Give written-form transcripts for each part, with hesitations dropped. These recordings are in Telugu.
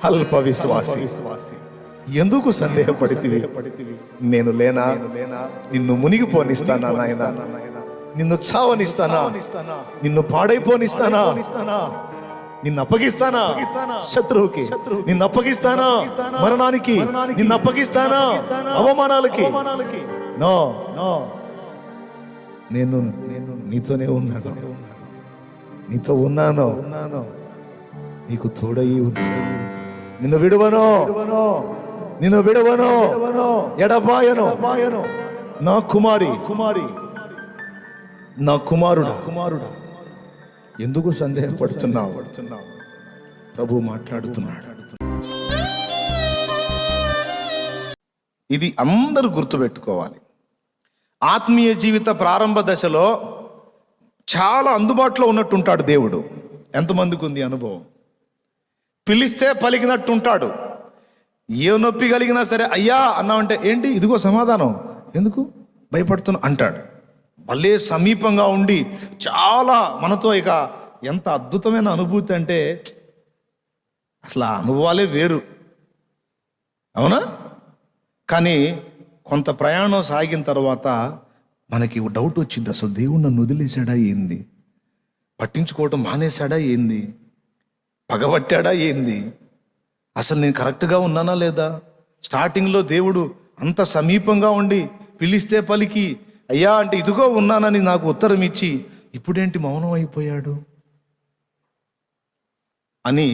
అల్ప విశ్వాసి, ఎందుకు సందేహపడితివి? నేను లేనా? నిన్ను మునిగిపోనిస్తానా నాయనా? నిన్ను చావనిస్తానా? నిన్ను పాడైపోనిస్తానా? నిన్ను అప్పగిస్తానా శత్రువుకి? నిన్ను అప్పగిస్తానా మరణానికి? నిన్ను అప్పగిస్తానా అవమానాలకి? నో, నేను నీతోనే ఉన్నాను, నీతో ఉన్నాను, నీకు తోడయి ఉన్నాను. నిన్ను విడువను, నిన్ను విడువను, ఎడబాయను. నా కుమారి, నా కుమారుడా, ఎందుకు సందేహపడుతున్నావు? ప్రభు మాట్లాడుతున్నాడు. ఇది అందరూ గుర్తుపెట్టుకోవాలి. ఆత్మీయ జీవిత ప్రారంభ దశలో చాలా అందుబాటులో ఉన్నట్టుంటాడు దేవుడు. ఎంతమందికి ఉంది అనుభవం? పిలిస్తే పలికినట్టు ఉంటాడు. ఏ నొప్పి కలిగినా సరే అయ్యా అన్నామంటే ఏంటి ఇదిగో సమాధానం, ఎందుకు భయపడుతున్నా అంటాడు. భలే సమీపంగా ఉండి చాలా మనతో, ఇక ఎంత అద్భుతమైన అనుభూతి అంటే అసలు ఆ అనుభవాలే వేరు, అవునా? కానీ కొంత ప్రయాణం సాగిన తర్వాత మనకి డౌట్ వచ్చింది, అసలు దేవుడు నన్ను వదిలేశాడా ఏంది? పట్టించుకోవటం మానేశాడా ఏంది? పగబట్టాడా ఏంది? అసలు నేను కరెక్ట్గా ఉన్నానా లేదా? స్టార్టింగ్లో దేవుడు అంత సమీపంగా ఉండి పిలిస్తే పలికి అయ్యా అంటే ఇదిగో ఉన్నానని నాకు ఉత్తరం ఇచ్చి ఇప్పుడేంటి మౌనం అయిపోయాడు అని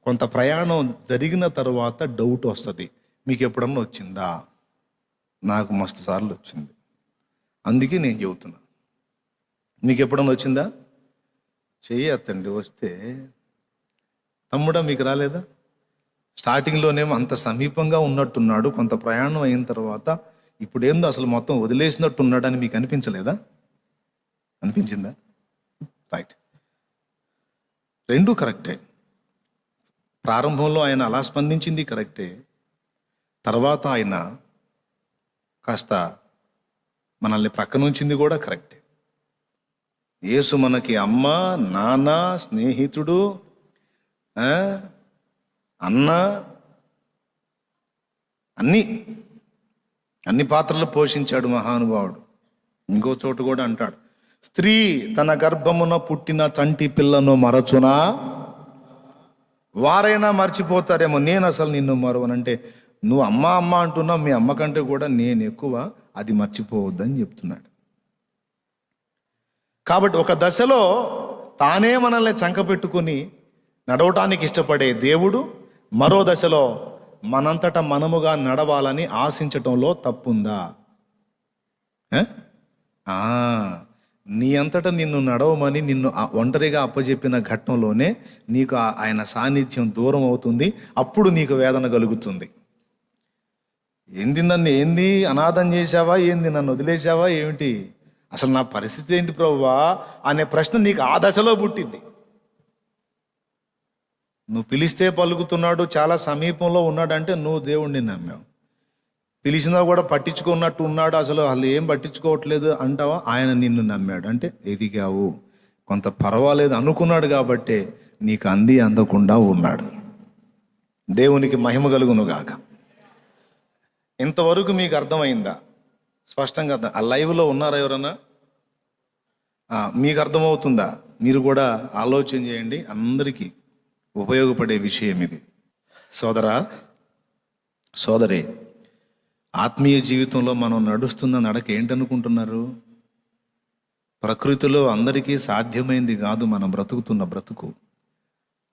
కొంత ప్రయాణం జరిగిన తర్వాత డౌట్ వస్తుంది. మీకు ఎప్పుడన్నా వచ్చిందా? నాకు మస్తు సార్లు వచ్చింది. అందుకే నేను చెబుతున్నా. మీకు ఎప్పుడన్నా వచ్చిందా? చెయ్యత్తండి. వస్తే తమ్ముడా మీకు రాలేదా? స్టార్టింగ్లోనేమో అంత సమీపంగా ఉన్నట్టున్నాడు, కొంత ప్రయాణం అయిన తర్వాత ఇప్పుడేందో అసలు మొత్తం వదిలేసినట్టున్నాడు అని మీకు అనిపించలేదా? అనిపించిందా? రైట్, రెండూ కరెక్టే. ప్రారంభంలో ఆయన అలా స్పందించింది కరెక్టే. తర్వాత ఆయన కాస్త మనల్ని ప్రక్కనుంచింది కూడా కరెక్టే. యేసు మనకి అమ్మ, నాన్న, స్నేహితుడు, అన్న, అన్ని పాత్రలు పోషించాడు మహానుభావుడు. ఇంకో చోటు కూడా అంటాడు, స్త్రీ తన గర్భమున పుట్టిన చంటి పిల్లను మరచునా? వారైనా మర్చిపోతారేమో, నేను అసలు నిన్ను మరవనంటే నువ్వు అమ్మ అమ్మ అంటున్నావు, మీ అమ్మ కంటే కూడా నేను ఎక్కువ, అది మర్చిపోవద్దని చెప్తున్నాడు. కాబట్టి ఒక దశలో తానే మనల్ని చంకపెట్టుకుని నడవటానికి ఇష్టపడే దేవుడు మరో దశలో మనంతట మనముగా నడవాలని ఆశించటంలో తప్పుందా? నీ అంతటా నిన్ను నడవమని నిన్ను ఒంటరిగా అప్పజెప్పిన ఘట్టంలోనే నీకు ఆయన సాన్నిధ్యం దూరం అవుతుంది. అప్పుడు నీకు వేదన కలుగుతుంది. ఏంది అనాథం చేశావా? ఏంది నన్ను వదిలేశావా? ఏమిటి అసలు నా పరిస్థితి ఏంటి ప్రభువా అనే ప్రశ్న నీకు ఆ దశలో పుట్టింది. నువ్వు పిలిస్తే పలుకుతున్నాడు, చాలా సమీపంలో ఉన్నాడంటే నువ్వు దేవుణ్ణి నమ్మావు. పిలిచినా కూడా పట్టించుకున్నట్టు ఉన్నాడు, అసలు ఏం పట్టించుకోవట్లేదు అంటావా? ఆయన నిన్ను నమ్మాడు అంటే ఎదిగావు, కొంత పర్వాలేదు అనుకున్నాడు కాబట్టే నీకు అందకుండా ఉన్నాడు. దేవునికి మహిమ కలుగునుగాక. ఇంతవరకు మీకు అర్థమైందా? స్పష్టంగా అర్థం. ఆ లైవ్లో ఉన్నారా ఎవరన్నా? మీకు అర్థమవుతుందా? మీరు కూడా ఆలోచన చేయండి. అందరికీ ఉపయోగపడే విషయం ఇది. సోదరా, సోదరి, ఆత్మీయ జీవితంలో మనం నడుస్తున్న నడక ఏంటనుకుంటున్నారు? ప్రకృతిలో అందరికీ సాధ్యమైంది కాదు మనం బ్రతుకుతున్న బ్రతుకు.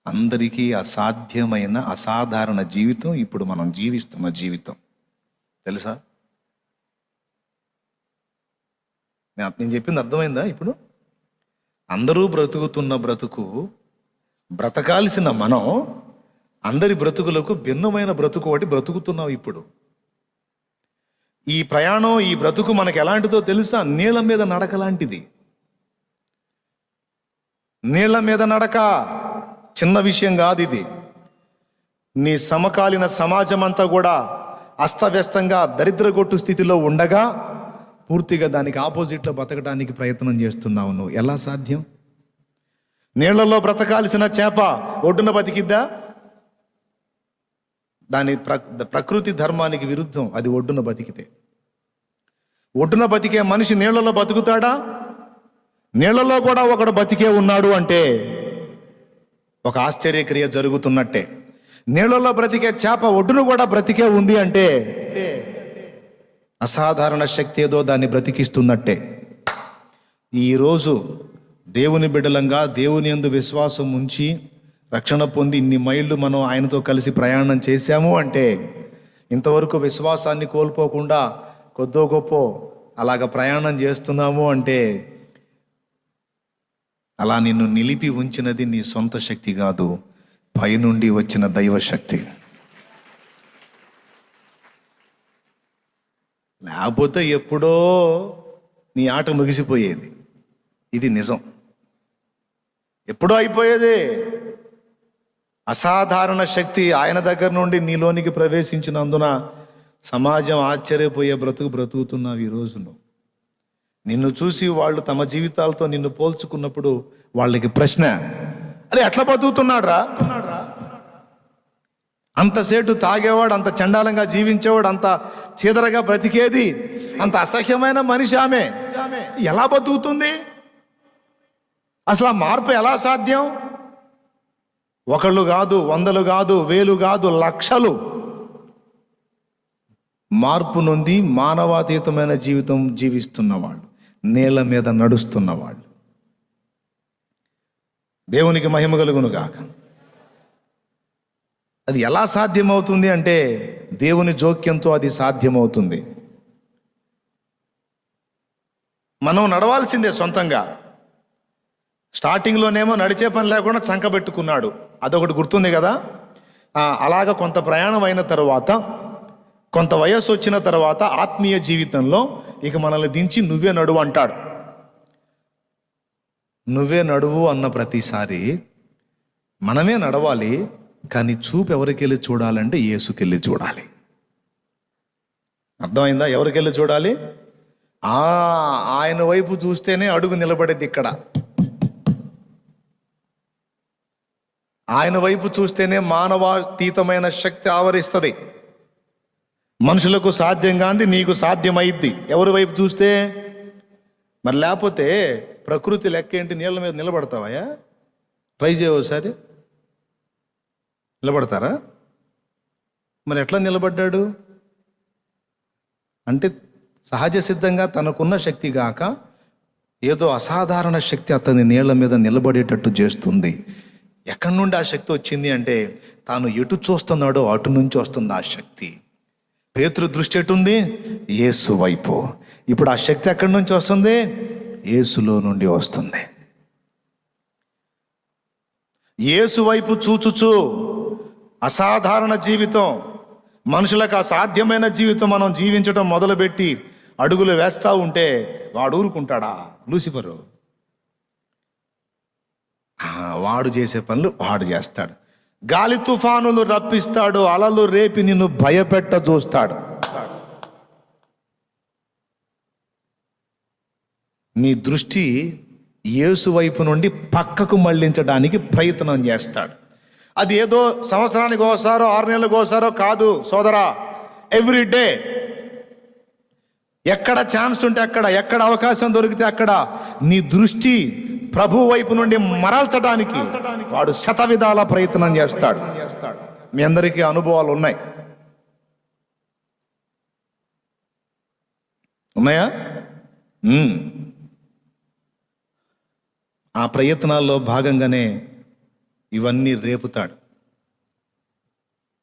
అందరికీ అసాధ్యమైన అసాధారణ జీవితం ఇప్పుడు మనం జీవిస్తున్న జీవితం. తెలుసా? నేను చెప్పింది అర్థమైందా? ఇప్పుడు అందరూ బ్రతుకుతున్న బ్రతుకు, బ్రతకాల్సిన మనం అందరి బ్రతుకులకు భిన్నమైన బ్రతుకు ఒకటి బ్రతుకుతున్నాం ఇప్పుడు. ఈ ప్రయాణం, ఈ బ్రతుకు మనకు ఎలాంటిదో తెలుసా? నీళ్ళ మీద నడక లాంటిది. నీళ్ల మీద నడక చిన్న విషయం కాదు ఇది. నీ సమకాలీన సమాజం అంతా కూడా అస్తవ్యస్తంగా దరిద్రగొట్టు స్థితిలో ఉండగా పూర్తిగా దానికి ఆపోజిట్లో బతకడానికి ప్రయత్నం చేస్తున్నావు నువ్వు. ఎలా సాధ్యం? నీళ్లలో బ్రతకాల్సిన చేప ఒడ్డున బతికిద్దా? దాని ప్రకృతి ధర్మానికి విరుద్ధం. అది ఒడ్డున బతికితే. ఒడ్డున బతికే మనిషి నీళ్లలో బతుకుతాడా? నీళ్లలో కూడా ఒకడు బతికే ఉన్నాడు అంటే ఒక ఆశ్చర్యక్రియ జరుగుతున్నట్టే. నీళ్లలో బ్రతికే చేప ఒడ్డును కూడా బ్రతికే ఉంది అంటే అసాధారణ శక్తి ఏదో దాన్ని బ్రతికిస్తున్నట్టే. ఈరోజు దేవుని బిడ్డలంగా దేవుని యందు విశ్వాసం ఉంచి రక్షణ పొంది ఇన్ని మైళ్ళు మనం ఆయనతో కలిసి ప్రయాణం చేశాము అంటే, ఇంతవరకు విశ్వాసాన్ని కోల్పోకుండా కొద్దో గొప్ప అలాగ ప్రయాణం చేస్తున్నాము అంటే, అలా నిన్ను నిలిపి ఉంచినది నీ సొంత శక్తి కాదు, పైనుండి వచ్చిన దైవశక్తి. లేకపోతే ఎప్పుడో నీ ఆట ముగిసిపోయేది. ఇది నిజం, ఎప్పుడో అయిపోయేది. అసాధారణ శక్తి ఆయన దగ్గర నుండి నీలోనికి ప్రవేశించినందున సమాజం ఆశ్చర్యపోయే బ్రతుకుతున్నావు ఈ రోజును. నిన్ను చూసి వాళ్ళు తమ జీవితాలతో నిన్ను పోల్చుకున్నప్పుడు వాళ్ళకి ప్రశ్న, అరే ఎట్లా బతుకుతున్నాడు రా? అంతసేటు తాగేవాడు, అంత చండాలంగా జీవించేవాడు, అంత చీదరగా బ్రతికేది, అంత అసహ్యమైన మనిషి ఆమె ఎలా బతుకుతుంది? అసలు ఆ మార్పు ఎలా సాధ్యం? ఒకళ్ళు కాదు, వందలు కాదు, వేలు కాదు, లక్షలు మార్పు నొంది మానవాతీతమైన జీవితం జీవిస్తున్నవాళ్ళు, నేల మీద నడుస్తున్నవాళ్ళు. దేవునికి మహిమ కలుగును గాక. అది ఎలా సాధ్యమవుతుంది అంటే దేవుని జోక్యంతో అది సాధ్యమవుతుంది. మనం నడవాల్సిందే సొంతంగా. స్టార్టింగ్లోనేమో నడిచే పని లేకుండా చంకబెట్టుకున్నాడు, అదొకటి గుర్తుంది కదా. అలాగ కొంత ప్రయాణం అయిన తర్వాత, కొంత వయస్సు వచ్చిన తర్వాత ఆత్మీయ జీవితంలో ఇక మనల్ని దించి నువ్వే నడువు అంటాడు. నువ్వే నడువు అన్న ప్రతిసారి మనమే నడవాలి, కానీ చూపు ఎవరికెళ్ళి చూడాలంటే యేసుకెళ్ళి చూడాలి. అర్థమైందా? ఎవరికెళ్ళి చూడాలి? ఆయన వైపు చూస్తేనే అడుగు నిలబడేది ఇక్కడ. ఆయన వైపు చూస్తేనే మానవాతీతమైన శక్తి ఆవరిస్తుంది. మనుషులకు సాధ్యం కాంది నీకు సాధ్యమైద్ది ఎవరి వైపు చూస్తే. మరి లేకపోతే ప్రకృతి లెక్క ఏంటి? నీళ్ళ మీద నిలబడతావా? ట్రై చేయవోసారి. నిలబడతారా? మరి ఎట్లా నిలబడ్డాడు అంటే సహజ సిద్ధంగా తనకున్న శక్తి గాక ఏదో అసాధారణ శక్తి అతని నీళ్ల మీద నిలబడేటట్టు చేస్తుంది. ఎక్కడి నుండి ఆ శక్తి వచ్చింది అంటే తాను ఎటు చూస్తున్నాడో అటు నుంచి వస్తుంది ఆ శక్తి. పేతురు దృష్టి ఎటుంది? యేసు వైపు. ఇప్పుడు ఆ శక్తి ఎక్కడి నుంచి వస్తుంది? యేసులో నుండి వస్తుంది. యేసు వైపు చూచుచు అసాధారణ జీవితం, మనుషులకు అసాధ్యమైన జీవితం మనం జీవించడం మొదలుపెట్టి అడుగులు వేస్తూ ఉంటే వాడు ఊరుకుంటాడా? లూసిఫరు వాడు చేసే పనులు వాడు చేస్తాడు. గాలి తుఫానులు రప్పిస్తాడు, అలలు రేపి నిన్ను భయపెట్ట చూస్తాడు. నీ దృష్టి యేసు వైపు నుండి పక్కకు మళ్ళించడానికి ప్రయత్నం చేస్తాడు. అది ఏదో సంవత్సరానికి ఒకసారో 6 నెలలకు ఒకసారో కాదు సోదరా, ఎవ్రీడే. ఎక్కడ ఛాన్స్ ఉంటే అక్కడ, ఎక్కడ అవకాశం దొరికితే అక్కడ నీ దృష్టి ప్రభు వైపు నుండి మరల్చడానికి వాడు శతవిధాల ప్రయత్నం చేస్తాడు. మీ అందరికీ అనుభవాలు ఉన్నాయా? ఆ ప్రయత్నాల్లో భాగంగానే ఇవన్నీ రేపుతాడు.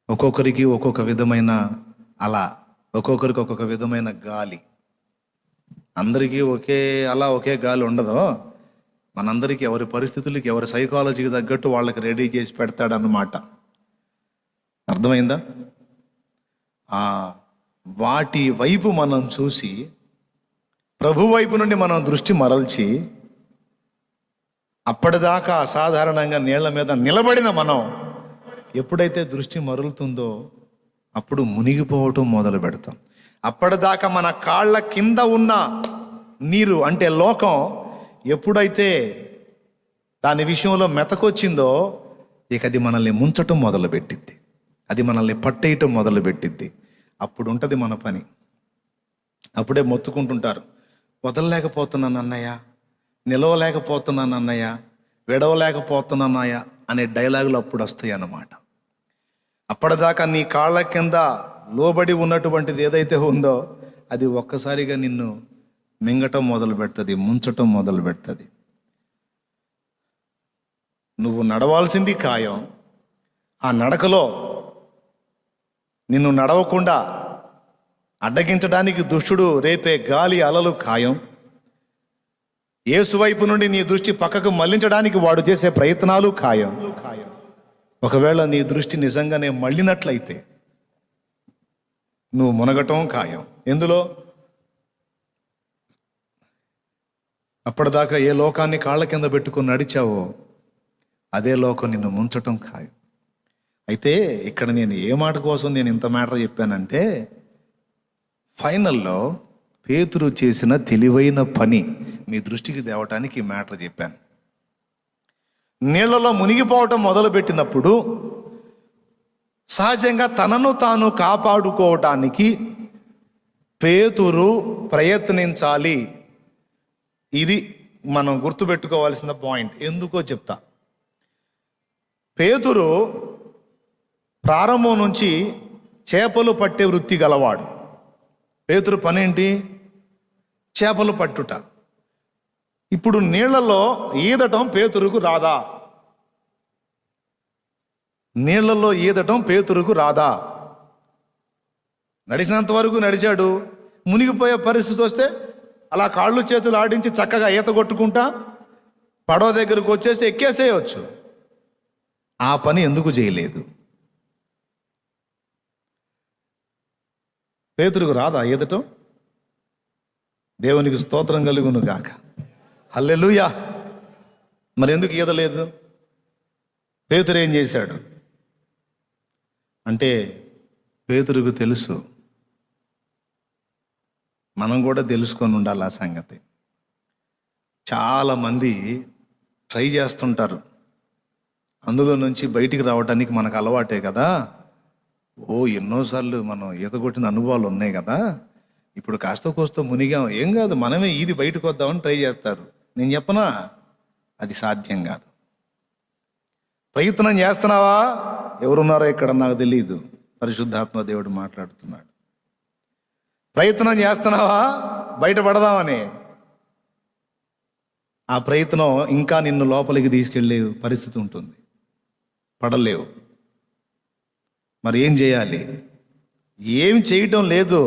ఒక్కొక్కరికి ఒక్కొక్క విధమైన అలా, ఒక్కొక్కరికి ఒక్కొక్క విధమైన గాలి. అందరికీ ఒకే గాలి ఉండదు. మనందరికీ ఎవరి పరిస్థితులకి, ఎవరి సైకాలజీకి తగ్గట్టు వాళ్ళకి రెడీ చేసి పెడతాడు అన్నమాట. అర్థమైందా? వాటి వైపు మనం చూసి ప్రభు వైపు నుండి మనం దృష్టి మరల్చి అప్పటిదాకా అసాధారణంగా నీళ్ల మీద నిలబడిన మనం ఎప్పుడైతే దృష్టి మరలుతుందో అప్పుడు మునిగిపోవటం మొదలు పెడతాం. అప్పటిదాకా మన కాళ్ళ కింద ఉన్న నీరు అంటే లోకం ఎప్పుడైతే దాని విషయంలో మెతకొచ్చిందో ఇక అది మనల్ని ముంచటం మొదలుపెట్టింది. అది మనల్ని పట్టేయటం మొదలుపెట్టిద్ది. అప్పుడు ఉంటుంది మన పని. అప్పుడే మొత్తుకుంటుంటారు, వదలలేకపోతున్నాను అన్నయ్య, నిలవలేకపోతున్నాను అన్నయ్య, విడవలేకపోతున్నానయ్య అనే డైలాగులు అప్పుడు వస్తాయి అన్నమాట. అప్పటిదాకా నీ కాళ్ళ కింద లోబడి ఉన్నటువంటిది ఏదైతే ఉందో అది ఒక్కసారిగా నిన్ను మింగటం మొదలు పెడుతుంది, ముంచటం మొదలు పెడుతుంది. నువ్వు నడవాల్సింది ఖాయం. ఆ నడకలో నిన్ను నడవకుండా అడ్డగించడానికి దుష్టుడు రేపే గాలి అలలు ఖాయం. యేసు వైపు నుండి నీ దృష్టి పక్కకు మళ్లించడానికి వాడు చేసే ప్రయత్నాలు ఖాయం. ఒకవేళ నీ దృష్టి నిజంగానే మళ్ళినట్లయితే నువ్వు మునగటం ఖాయం. ఎందులో? అప్పటిదాకా ఏ లోకాన్ని కాళ్ళ కింద పెట్టుకుని నడిచావో అదే లోకం నిన్ను ముంచటం ఖాయం. అయితే ఇక్కడ నేను ఏ మాట కోసం నేను ఇంత మ్యాటర్ చెప్పానంటే, ఫైనల్లో పేతురు చేసిన తెలివైన పని మీ దృష్టికి తేవటానికి ఈ మ్యాటర్ చెప్పాను. నీళ్లలో మునిగిపోవటం మొదలుపెట్టినప్పుడు సహజంగా తనను తాను కాపాడుకోవటానికి పేతురు ప్రయత్నించాలి. ఇది మనం గుర్తుపెట్టుకోవాల్సిన పాయింట్. ఎందుకో చెప్తా. పేతురు ప్రారంభం నుంచి చేపలు పట్టే వృత్తి గలవాడు. పేతురు పనేంటి? చేపలు పట్టుట. ఇప్పుడు నీళ్లలో ఈదటం పేతురుకు రాదా? నీళ్లలో ఈదటం పేతురుకు రాదా? నడిచినంత వరకు నడిచాడు. మునిగిపోయే పరిస్థితి వస్తే అలా కాళ్ళు చేతులు ఆడించి చక్కగా ఈత కొట్టుకుంటా పడవ దగ్గరకు వచ్చేసి ఎక్కేసేయచ్చు. ఆ పని ఎందుకు చేయలేదు? పేతురుకు రాదా ఈదటం? దేవునికి స్తోత్రం కలుగును గాక. హల్లెలూయా. మరి ఎందుకు ఈదలేదు? పేతురు ఏం చేశాడు అంటే, పేతురుకు తెలుసు, మనం కూడా తెలుసుకొని ఉండాలి ఆ సంగతి. చాలామంది ట్రై చేస్తుంటారు, అందులో నుంచి బయటికి రావడానికి మనకు అలవాటే కదా. ఎన్నోసార్లు మనం ఈత కొట్టిన అనుభవాలు ఉన్నాయి కదా, ఇప్పుడు కాస్త కోస్త మునిగాం, ఏం కాదు, మనమే ఈది బయటకు వద్దామని ట్రై చేస్తారు. నేను చెప్పనా, అది సాధ్యం కాదు. ప్రయత్నం చేస్తున్నావా? ఎవరున్నారో ఇక్కడ నాకు తెలియదు, పరిశుద్ధాత్మ దేవుడు మాట్లాడుతున్నాడు. ప్రయత్నం చేస్తున్నావా బయటపడదామని? ఆ ప్రయత్నం ఇంకా నిన్ను లోపలికి తీసుకెళ్ళే పరిస్థితి ఉంటుంది, పడలేవు. మరి ఏం చేయాలి? ఏం చేయటం లేదు,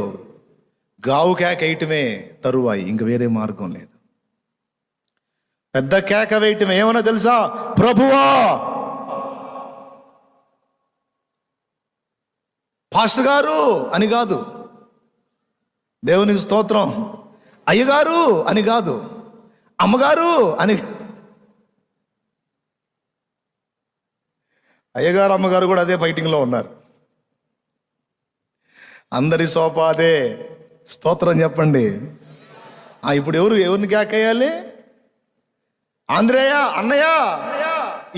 గావు కేక వేయటమే తరువాయి, ఇంక వేరే మార్గం లేదు. పెద్ద కేక వేయటం ఏమన్నా తెలుసా? ప్రభువా, పాస్టర్ గారు అని కాదు, దేవునికి స్తోత్రం, అయ్యగారు అని కాదు, అమ్మగారు అని. అయ్యగారు అమ్మగారు కూడా అదే ఫైటింగ్లో ఉన్నారు. అందరి సోపా అదే. స్తోత్రం చెప్పండి. ఇప్పుడు ఎవరిని కేకేయాలి? ఆంధ్రేయ, అన్నయ్య,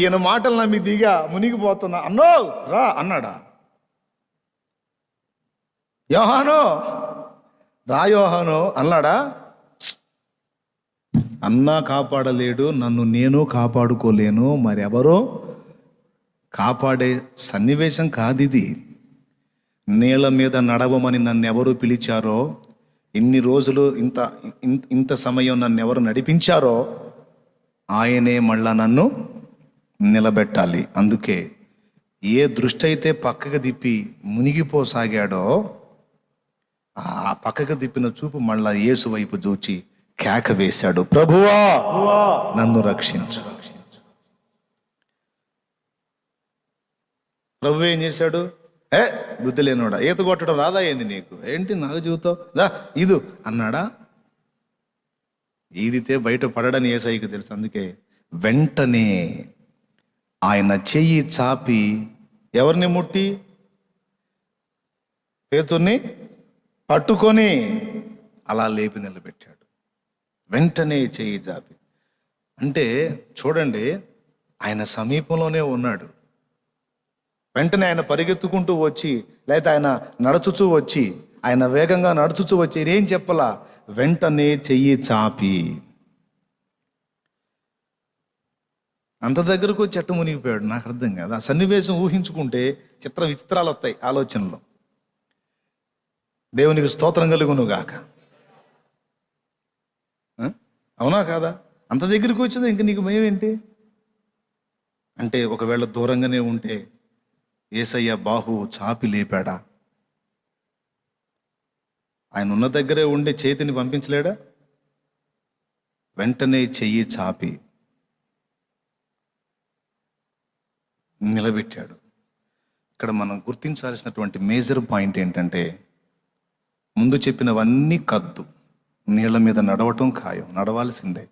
ఈయన మాటలు నమ్మి దిగా మునిగిపోతున్నా, అన్నో రా అన్నాడా? యోహాను రా, యోహాను అన్నాడా? అన్నా కాపాడలేడు, నన్ను నేను కాపాడుకోలేను, మరెవరో కాపాడే సన్నివేశం కాదిది. నీళ్ళ మీద నడవమని నన్ను ఎవరు పిలిచారో, ఇన్ని రోజులు ఇంత సమయం నన్ను ఎవరు నడిపించారో ఆయనే మళ్ళా నన్ను నిలబెట్టాలి. అందుకే ఏ దృష్టి అయితే పక్కకు తిప్పి మునిగిపోసాగాడో ఆ పక్కకు తిప్పిన చూపు మళ్ళా యేసు వైపు చూచి కేక వేశాడు, ప్రభువా నన్ను రక్షించు. ప్రభు ఏం చేశాడు? బుద్ధి లేనోడా, ఈత కొట్టడం రాదా ఏంది నీకు? ఏంటి నాకు చెబుతావు, దా ఈదు అన్నాడా? ఈదితే బయట పడడని యేసయ్యకి తెలుసు. అందుకే వెంటనే ఆయన చెయ్యి చాపి ఎవరిని ముట్టి? పేతుర్ని పట్టుకొని అలా లేపి నిలబెట్టాడు. వెంటనే చెయ్యి చాపి. అంటే చూడండి, ఆయన సమీపంలోనే ఉన్నాడు. వెంటనే ఆయన పరిగెత్తుకుంటూ వచ్చి, లేదా ఆయన నడుచుచూ వచ్చి, ఆయన వేగంగా నడుచుచూ వచ్చి ఏం చెప్పలా, వెంటనే చెయ్యి చాపి. అంత దగ్గరకు వచ్చి చెట్టు మునిగిపోయాడు. నాకు అర్థం కాదు. ఆ సన్నివేశం ఊహించుకుంటే చిత్ర విచిత్రాలు వస్తాయి ఆలోచనలో. దేవునికి స్తోత్రం కలుగును గాక. అవునా కాదా? అంత దగ్గరికి వచ్చింది, ఇంక నీకు భయం ఏంటి? అంటే ఒకవేళ దూరంగానే ఉంటే యేసయ్య బాహు చాపి లేపాడా? ఆయన ఉన్న దగ్గరే ఉండే చేతిని పంపించలేడా? వెంటనే చెయ్యి చాపి నిలబెట్టాడు. ఇక్కడ మనం గుర్తించాల్సినటువంటి మేజర్ పాయింట్ ఏంటంటే, ముందు చెప్పినవన్నీ కద్దు, నీళ్ల మీద నడవటం ఖాయం, నడవాల్సిందే.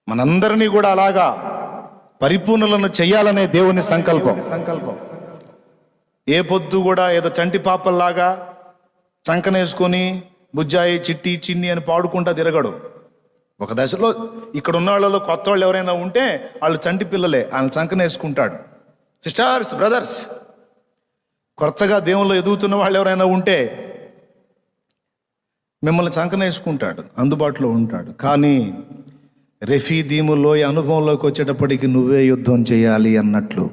మనందరినీ కూడా అలాగా పరిపూర్ణులను చెయ్యాలనే దేవుని సంకల్పం. ఏ పొద్దు కూడా ఏదో చంటి పాపల్లాగా చంకనేసుకొని బుజ్జాయి చిట్టి చిన్ని అని పాడుకుంటా తిరగడు. ఒక దశలో ఇక్కడ ఉన్న వాళ్ళలో కొత్త వాళ్ళు ఎవరైనా ఉంటే వాళ్ళు చంటి పిల్లలే, ఆయన చంకనేసుకుంటాడు. సిస్టర్స్, బ్రదర్స్, కొత్తగా దేవుళ్ళు ఎదుగుతున్న వాళ్ళు ఎవరైనా ఉంటే మిమ్మల్ని చంకనేసుకుంటాడు, అందుబాటులో ఉంటాడు. కానీ రెఫీదీములో ఈ అనుభవంలోకి వచ్చేటప్పటికి నువ్వే యుద్ధం చేయాలి అన్నట్లు,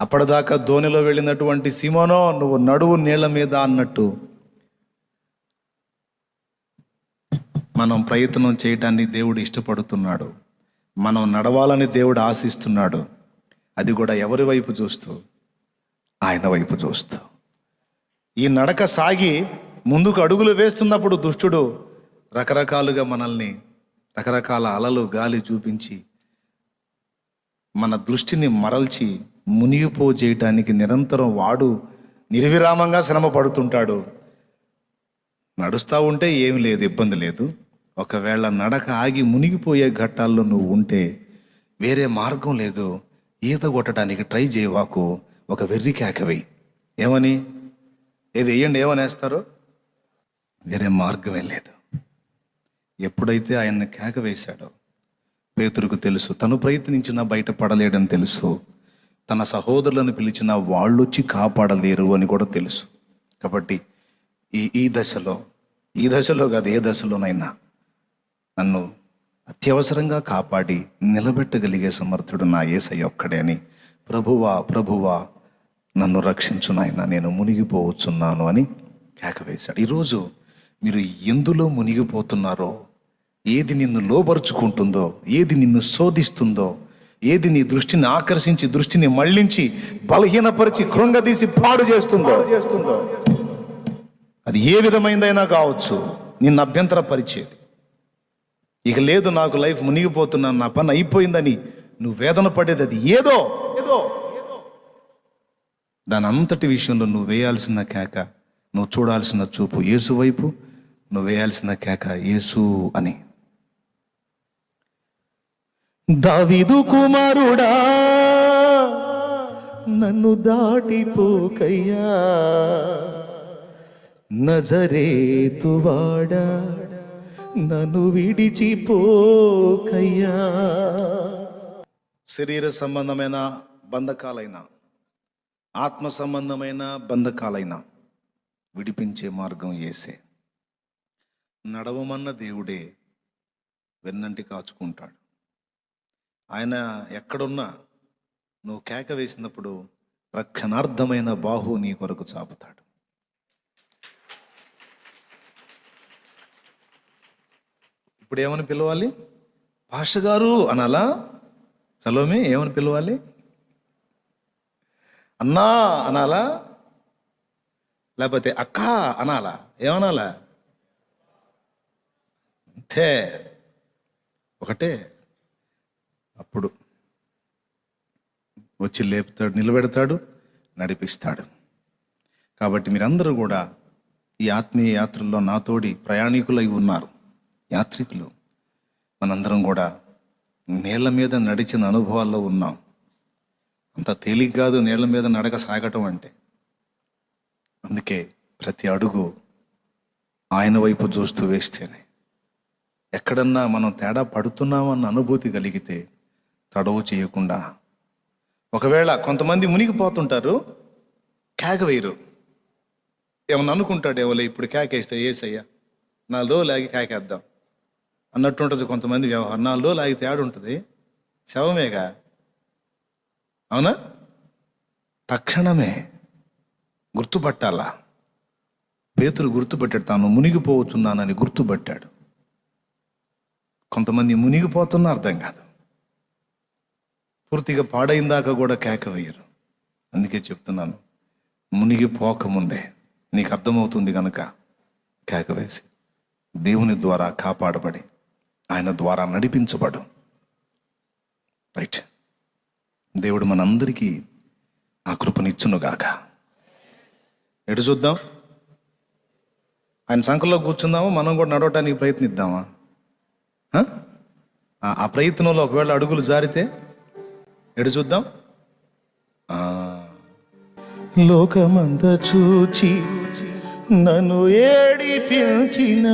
అప్పటిదాకా ధోనిలో వెళ్ళినటువంటి సిమోనో నువ్వు నడువు నీళ్ల మీద అన్నట్టు మనం ప్రయత్నం చేయటాన్ని దేవుడు ఇష్టపడుతున్నాడు. మనం నడవాలని దేవుడు ఆశిస్తున్నాడు. అది కూడా ఎవరి వైపు చూస్తూ? ఆయన వైపు చూస్తూ. ఈ నడక సాగి ముందుకు అడుగులు వేస్తున్నప్పుడు దుష్టుడు రకరకాలుగా మనల్ని రకరకాల అలలు గాలి చూపించి మన దృష్టిని మరల్చి మునిగిపో చేయటానికి నిరంతరం వాడు నిర్విరామంగా శ్రమ పడుతుంటాడు. నడుస్తూ ఉంటే ఏమి లేదు, ఇబ్బంది లేదు. ఒకవేళ నడక ఆగి మునిగిపోయే ఘట్టాల్లో నువ్వు ఉంటే వేరే మార్గం లేదు, ఈత కొట్టడానికి ట్రై చేయవాకు, ఒక వెర్రి కేకవి. ఏమని? ఏది వేయండి, ఏమనేస్తారు? వేరే మార్గమే లేదు. ఎప్పుడైతే ఆయన్ని కేక వేశాడో పేతురుకు తెలుసు, తను ప్రయత్నించినా బయటపడలేడని తెలుసు, తన సహోదరులను పిలిచిన వాళ్ళొచ్చి కాపాడలేరు అని కూడా తెలుసు. కాబట్టి ఈ దశలో కాదు, ఏ దశలోనైనా నన్ను అత్యవసరంగా కాపాడి నిలబెట్టగలిగే సమర్థుడు నా యేసయ్య ఒక్కడే అని, ప్రభువా నన్ను రక్షించు నాయనా, నేను మునిగిపోవచ్చున్నాను అని కేకవేశాడు. ఈరోజు మీరు ఎందులో మునిగిపోతున్నారో, ఏది నిన్ను లోబరుచుకుంటుందో, ఏది నిన్ను శోధిస్తుందో, ఏది నీ దృష్టిని ఆకర్షించి దృష్టిని మళ్లించి బలహీనపరిచి కృంగదీసి పాడు చేస్తుందో, అది ఏ విధమైందైనా కావచ్చు, నిన్ను అభ్యంతరపరిచేది. ఇక లేదు, నాకు లైఫ్ మునిగిపోతున్నాను, నా పని అయిపోయిందని నువ్వు వేదన పడేది అది ఏదో దాని అంతటి విషయంలో నువ్వు వేయాల్సిన కేక, నువ్వు చూడాల్సిన చూపు యేసు వైపు, నువ్వు వేయాల్సిన కేక యేసు అని. దావీదు కుమారుడా నన్ను దాటిపోకయ్యా, నజరేతువాడా నన్ను విడిచిపోకయ్యా. శరీర సంబంధమైన బంధకాలైన, ఆత్మ సంబంధమైన బంధకాలైన విడిపించే మార్గం యేసే. నడవమన్న దేవుడే వెన్నంటి కాచుకుంటాడు. ఆయన ఎక్కడున్నా నువ్వు కేక వేసినప్పుడు రక్షణార్థమైన బాహు నీ కొరకు చాపుతాడు. ఇప్పుడు ఏమని పిలవాలి? పాస్టర్ గారు అనాలా? సలోమి ఏమని పిలవాలి? అన్నా అనాలా? లేకపోతే అక్క అనాలా? ఏమనాలా? అంతే, ఒకటే. అప్పుడు వచ్చి లేపుతాడు, నిలబెడతాడు, నడిపిస్తాడు. కాబట్టి మీరందరూ కూడా ఈ ఆత్మీయ యాత్రల్లో నాతోడి ప్రయాణికులై ఉన్నారు, యాత్రికులు. మనందరం కూడా నీళ్ల మీద నడిచిన అనుభవాల్లో ఉన్నాం. అంత తేలిక కాదు నీళ్ల మీద నడక సాగటం అంటే. అందుకే ప్రతి అడుగు ఆయన వైపు చూస్తూ వేస్తేనే, ఎక్కడన్నా మనం తేడా పడుతున్నామన్న అనుభూతి కలిగితే తడవు చేయకుండా ఒకవేళ కొంతమంది మునిగిపోతుంటారు, కేక వేయరు. ఏమన్నా అనుకుంటాడు, ఎవరు ఇప్పుడు కేకేస్తే ఏసయ్యా 4 రోజులు ఆగి కేకేద్దాం అన్నట్టు ఉంటుంది కొంతమంది వ్యవహారం. 4 రోజులు ఆగితే ఉంటుంది, శవమేగా. అవునా? తక్షణమే గుర్తుపట్టాలా. పేతురు గుర్తుపట్టాడు, తాను మునిగిపోవచ్చున్నానని గుర్తుపట్టాడు. కొంతమంది మునిగిపోతున్నా అర్థం కాదు, పూర్తిగా పాడైందాకా కూడా కేక వేయరు. అందుకే చెప్తున్నాను, మునిగిపోకముందే నీకు అర్థమవుతుంది కనుక కేక వేసి దేవుని ద్వారా కాపాడబడి ఆయన ద్వారా నడిపించబడు. రైట్. దేవుడు మనందరికీ ఆ కృపనిచ్చునుగాక. ఎటు చూద్దాం? ఆయన సంకల్లో కూర్చుందామా? మనం కూడా నడవటానికి ప్రయత్నిద్దామా? ఆ ప్రయత్నంలో ఒకవేళ అడుగులు జారితే ఎటు చూద్దాం? లోకమంత చూచి నన్ను ఏడిపించిన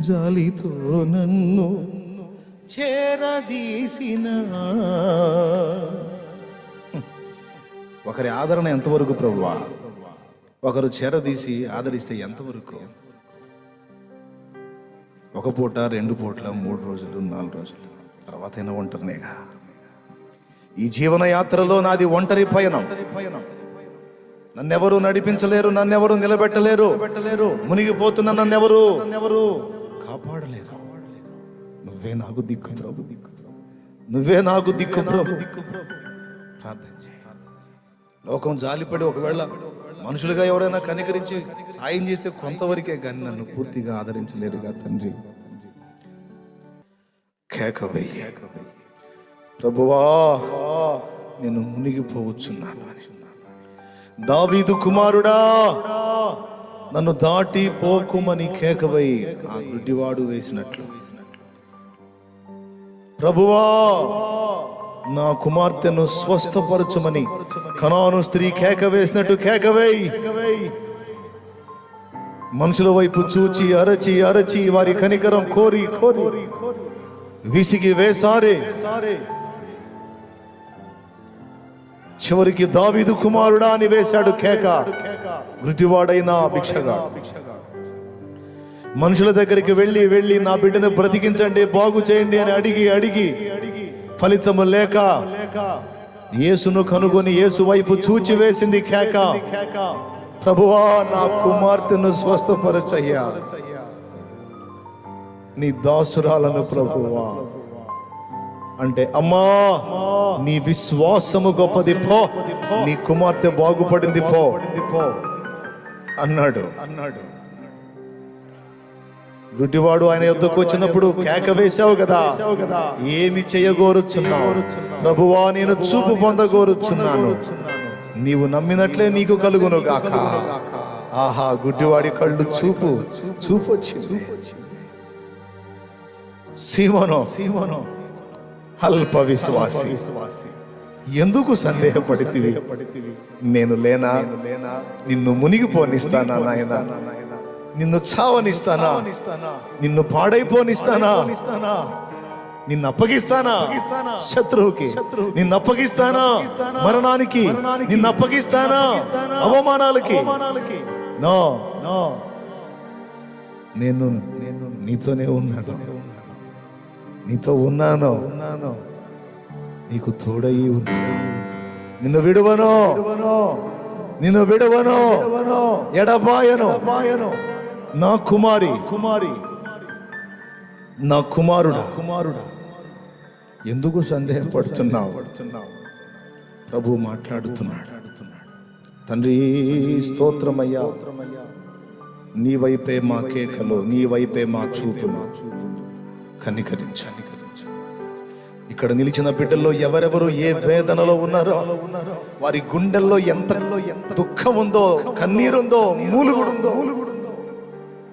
జాలితో నన్ను చేరదీసిన ఒకరి ఆదరణ ఎంతవరకు ప్రభువా? ఒకరు చేరదీసి ఆదరిస్తే ఎంతవరకు? 1 పూట, 2 పూట్ల, 3 రోజులు, 4 రోజులు తర్వాత అయినా ఒంటరినేగా. ఈ జీవన యాత్రలో నాది ఒంటరి పయనం. నన్నెవరు నడిపించలేరు, నన్నెవరు నిలబెట్టలేరు. మునిగిపోతున్నా నన్నెవరు కాపాడలేరు. నువ్వే నాకు దిక్కు ప్రభు, నువ్వే నాకు దిక్కు ప్రభు. ప్రార్థన చేయి. లోకం జాలిపడి ఒకవేళ మనుషులుగా ఎవరైనా కనికరించి సాయం చేస్తే కొంతవరకే, కానీ నన్ను పూర్తిగా ఆదరించలేరుగా తండ్రి. కేక వెయ్యి, ప్రభువా నేను మునిగిపోవచ్చున్నాను అని. దావీదు కుమారుడా నన్ను దాటి పోకుమని కేక వెయ్యి, ఆ గుడ్డివాడు వేసినట్లు. ప్రభువా నా కుమార్తెను స్వస్థపరచుమని కనాను స్త్రీ కేక వేసినట్టు కేక వేయి. మనుషుల వైపు చూచి అరచి అరచి వారి కనికరం కోరి కోరి విసిగి వేసారే. చివరికి దావీదు కుమారుడా అని వేశాడు కేక. గుడ్డివాడైనా భిక్షగా మనుషుల దగ్గరికి వెళ్ళి వెళ్ళి నా బిడ్డను బ్రతికించండి, బాగు చేయండి అని అడిగి అడిగి ఫలితము లేక యేసును కనుగొని యేసు వైపు చూచి వేసింది కేక. ప్రభువా నా కుమార్తెను స్వస్థపరచయ్యా, నీ దాసురాలను ప్రభువా అంటే, అమ్మా నీ విశ్వాసము గొప్పది పో, నీ కుమార్తె బాగుపడింది పో అన్నాడు. గుడ్డివాడు ఆయన యొద్దకు వచ్చినప్పుడు కేక వేశావు కదా, ఏమి చేయగోరుచున్నావు? ప్రభువా నేను చూపు పొందగోరుచున్నాను, నీవు నమ్మినట్లే నీకు కలుగును గాక. ఆహా, గుడ్డివాడి కళ్ళు చూపు వచ్చింది. సీమోను అల్ప విశ్వాసి, ఎందుకు సందేహపడితివి? నేను లేనా? నిన్ను మునిగిపోనిస్తానా నాయనా? నిన్ను చావనిస్తానా? నిన్ను పాడైపోనిస్తానా? నిన్ను అప్పగిస్తానా శత్రువుకి? నిన్ను అప్పగిస్తానా మరణానికి? నిన్ను అప్పగిస్తానా అవమానాలకి? నో, నేను నీతోనే ఉన్నాను, నీతో ఉన్నాను, నీకు తోడయి ఉన్నాను. నిన్ను విడువను, ఎడబాయను. నా కుమారి, నా కుమారుడా, ఎందుకు సందేహపడుతున్నావు? ప్రభు మాట్లాడుతున్నాడు. తండ్రి స్తోత్రమయ్యా, నీ వైపే మా కేకలు, నీ వైపే మా చూపులు, కనికరించు. ఇక్కడ నిలిచిన బిడ్డల్లో ఎవరెవరు ఏ వేదనలో ఉన్నారో, వారి గుండెల్లో ఎంత దుఃఖం ఉందో, కన్నీరుందో, మూలుగుడుందో,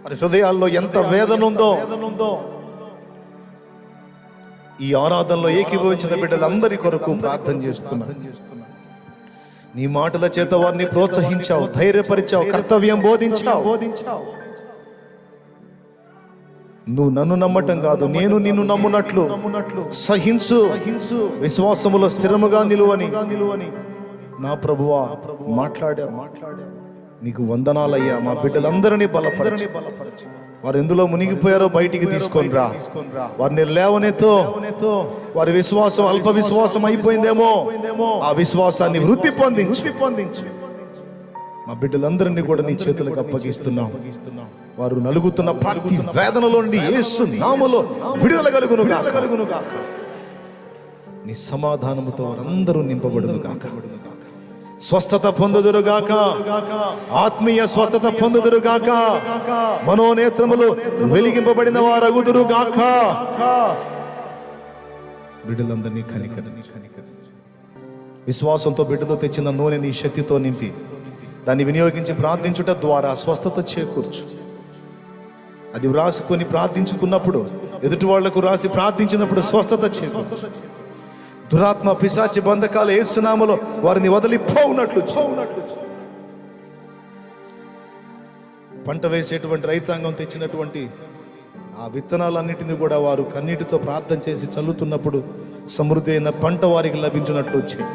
వారి హృదయాల్లో ఎంత వేదన ఉందో, ఈ ఆరాధనలో ఏకీభవించిన బిడ్డలందరి కొరకు ప్రార్థన చేస్తున్నాను. నీ మాటల చేత వారిని ప్రోత్సహించావు, ధైర్యపరిచావు, కర్తవ్యం బోధించావు. నువ్వు నన్ను నమ్మటం కాదు, నేను నిన్ను నమ్మునట్లు సహించు, విశ్వాసములో స్థిరముగా నిలువని నా ప్రభువా మాట్లాడా. నీకు వందనాలయ్యా. మా బిడ్డలందరినీ బలపరచు. వారు ఎందులో మునిగిపోయారో బయటికి తీసుకొని రా. వారిని లేవనెత్తో. వారి విశ్వాసం అల్ప విశ్వాసం అయిపోయిందేమో, ఆ విశ్వాసాన్ని వృద్ధి పొందించు. మా బిడ్డలందరినీ కూడా నీ చేతులకు అప్పగిస్తున్నాం. వారు నలుగుతున్న ప్రతి వేదనలో నుండి యేసు నామములో విడుదల కలుగును గాక. నీ సమాధానముతో వారందరూ నింపబడును గాక. స్వస్థత పొందుదురు గాక. ఆత్మీయ స్వస్థత పొందుదురు గాక. మనోనేత్రములు వెలిగింపబడిన వారగుదురు గాక. బిడ్డలందరినీ కనికరించు. విశ్వాసంతో బిడ్డతో తెచ్చిన నూనె నీ శక్తితో నింపి దాన్ని వినియోగించి ప్రార్థించుట ద్వారా స్వస్థత చేకూర్చు. అది వ్రాసుకొని ప్రార్థించుకున్నప్పుడు, ఎదుటి వాళ్లకు రాసి ప్రార్థించినప్పుడు స్వస్థత చేకూర్చు. దురాత్మ పిశాచి బంధకాలు యేసు నామములో వారిని వదిలిపోవునట్లు. పంట వేసేటువంటి రైతాంగం తెచ్చినటువంటి ఆ విత్తనాలన్నిటిని కూడా వారు కన్నీటితో ప్రార్థన చేసి చల్లుతున్నప్పుడు సమృద్ధి అయిన పంట వారికి లభించినట్లు వచ్చాయి.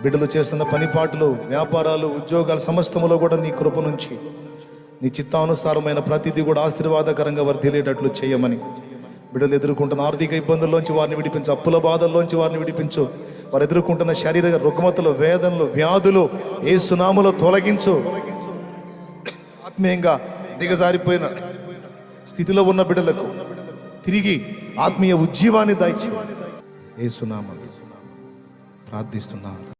బిడ్డలు చేస్తున్న పనిపాట్లు, వ్యాపారాలు, ఉద్యోగాలు సమస్తములో కూడా నీ కృప నుంచి నీ చిత్తానుసారమైన ప్రతిదీ కూడా ఆశీర్వాదకరంగా వర్ధిల్లేటట్లు చేయమని, బిడ్డలు ఎదుర్కొంటున్న ఆర్థిక ఇబ్బందుల్లోంచి వారిని విడిపించు. అప్పుల బాధల్లోంచి వారిని విడిపించు. వారు ఎదుర్కొంటున్న శరీర రుగ్మతలు, వేదనలు, వ్యాధులు యేసు నామములో తొలగించు. ఆత్మీయంగా దిగజారిపోయిన స్థితిలో ఉన్న బిడ్డలకు తిరిగి ఆత్మీయ ఉజ్జీవాన్ని దయచేయి. యేసు నామములో ప్రార్థిస్తున్నాను.